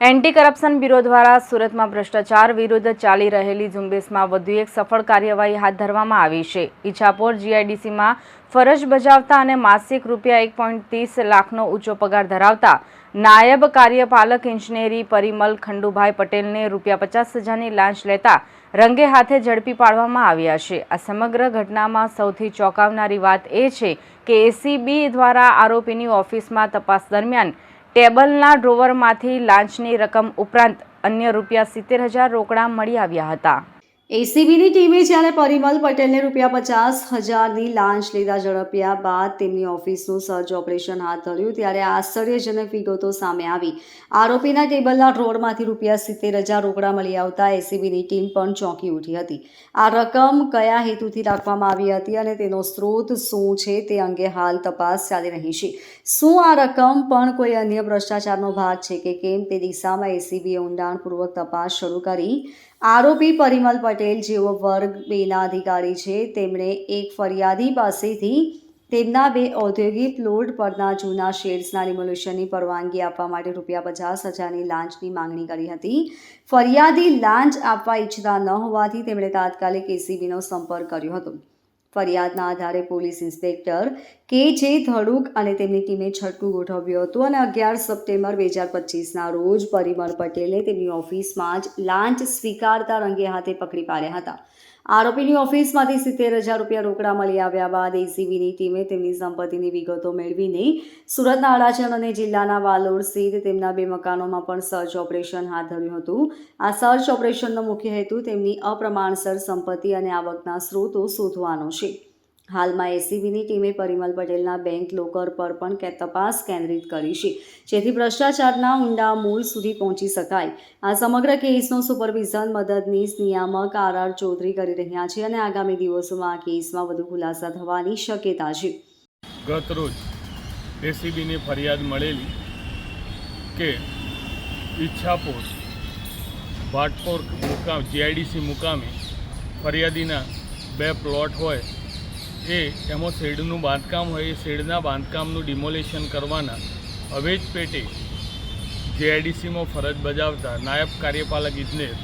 Anti corruption bureau દ્વારા સુરતમાં ભ્રષ્ટાચાર વિરુદ્ધ ચાલી રહેલી ઝુંબેશમાં વધુ એક સફળ કાર્યવાહી હાથ ધરવામાં આવી છે। ઈચ્છાપોર જીઆઈડીસીમાં ફરજ બજાવતા અને માસિક રૂપિયા 1.30 લાખનો ઊંચો પગાર ધરાવતા નાયબ કાર્યપાલક ઇજનેરી પરિમલ ખંડુભાઈ પટેલને રૂપિયા 50,000ની લાંચ લેતા રંગે હાથે ઝડપી પાડવામાં આવ્યા છે। આ સમગ્ર ઘટનામાં સૌથી ચોંકાવનારી વાત એ છે કે એસીબી દ્વારા આરોપીની ઓફિસમાં તપાસ દરમિયાન ટેબલના ડ્રોવરમાંથી લાંચની રકમ ઉપરાંત અન્ય રૂપિયા 70,000 રોકડા મળી આવ્યા હતા। એસીબીની ટીમે જ્યારે પરિમલ પટેલને રૂપિયા 50,000ની લાંચ લેતા ઝડપ્યા બાદ તેમની ઓફિસનું સર્ચ ઓપરેશન હાથ ધર્યું ત્યારે આશ્ચર્યજનક વિગતો સામે આવી। આરોપીના ટેબલના ડ્રોવરમાંથી રૂપિયા 70,000 રોકડા મળી આવતા એસીબીની ટીમ પણ ચોંકી ઉઠી હતી। આ રકમ કયા હેતુથી રાખવામાં આવી હતી અને તેનો સ્ત્રોત શું છે તે અંગે હાલ તપાસ ચાલી રહી છે। શું આ રકમ પણ કોઈ અન્ય ભ્રષ્ટાચારનો ભાગ છે કે કેમ તે દિશામાં એસીબીએ ઊંડાણપૂર્વક તપાસ શરૂ કરી। આરોપી પરિમલ પટેલ જેઓ વર્ગ 2ના અધિકારી છે તેમણે એક ફરિયાદી પાસેથી તેમના 2 ઔદ્યોગિક પ્લોટ પરના જૂના શેડ્સના ડિમોલિશનની પરવાનગી આપવા માટે રૂપિયા 50,000ની લાંચની માંગણી કરી હતી। ફરિયાદી લાંચ આપવા ઈચ્છતા ન હોવાથી તેમણે તાત્કાલિક એસીબીનો સંપર્ક કર્યો હતો। ફરિયાદના આધારે પોલીસ ઇન્સ્પેક્ટર કે.જે. ધડુક અને તેમની ટીમે છટકું ગોઠવ્યું હતું અને 11 સપ્ટેમ્બર 2025ના રોજ પરિમલ પટેલને તેમની ઓફિસમાં જ લાંચ સ્વીકારતા રંગે હાથે પકડી પાડ્યા હતા। આરોપીની ઓફિસમાંથી 70,000 રૂપિયા રોકડા મળી આવ્યા બાદ એસીબીની ટીમે તેમની સંપત્તિની વિગતો મેળવીને સુરતના અડાજણ અને જિલ્લાના વાલોડ સ્થિત તેમના 2 મકાનોમાં પણ સર્ચ ઓપરેશન હાથ ધર્યું હતું। આ સર્ચ ઓપરેશનનો મુખ્ય હેતુ તેમની અપ્રમાણસર સંપત્તિ અને આવકના સ્ત્રોતો શોધવાનો છે। હાલમાં એસીબીની ટીમે પરિમલ પટેલના બેંક લોકર પર પણ તપાસ કેન્દ્રિત કરી છે જેથી ભ્રષ્ટાચારના ઊંડા મૂળ સુધી પહોંચી શકાય। આ સમગ્ર કેસનો સુપરવિઝન મદદનીશ નિયામક આર ચૌધરી કરી રહ્યા છે અને આગામી દિવસોમાં આ કેસમાં વધુ ખુલાસા થવાની શક્યતા છે। ગત રોજ એસીબીની ફરિયાદ મળેલી કે ઈચ્છાપોર ભાટપોર મુકામ જીઆઈડીસી મુકામે ફરિયાદીના 2 પ્લોટ હોય એમાં શેડનું બાંધકામ હોય એ શેડના બાંધકામનું ડિમોલેશન કરવાના અવેજ પેટે જીઆઈડીસીમાં ફરજ બજાવતા નાયબ કાર્યપાલક ઇજનેર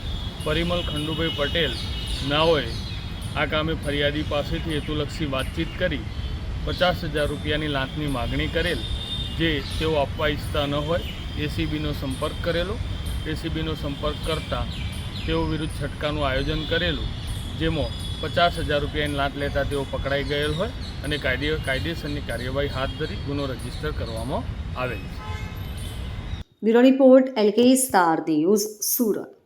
પરિમલ ખંડુભાઈ પટેલ નાઓએ આ કામે ફરિયાદી પાસેથી હેતુલક્ષી વાતચીત કરી 50,000 રૂપિયાની લાંચની માગણી કરેલ જે તેઓ આપવા ઈચ્છતા ન હોય એસીબીનો સંપર્ક કરેલો। એસીબીનો સંપર્ક કરતાં તેઓ વિરુદ્ધ છટકાનું આયોજન કરેલું જેમાં 50,000 રૂપિયાની લાંચ લેતા તેઓ પકડાઈ ગયેલ હોય અને કાયદેસરની કાર્યવાહી હાથ ધરી ગુનો રજીસ્ટર કરવામાં આવેલ છે। Bureau report LK star news Surat.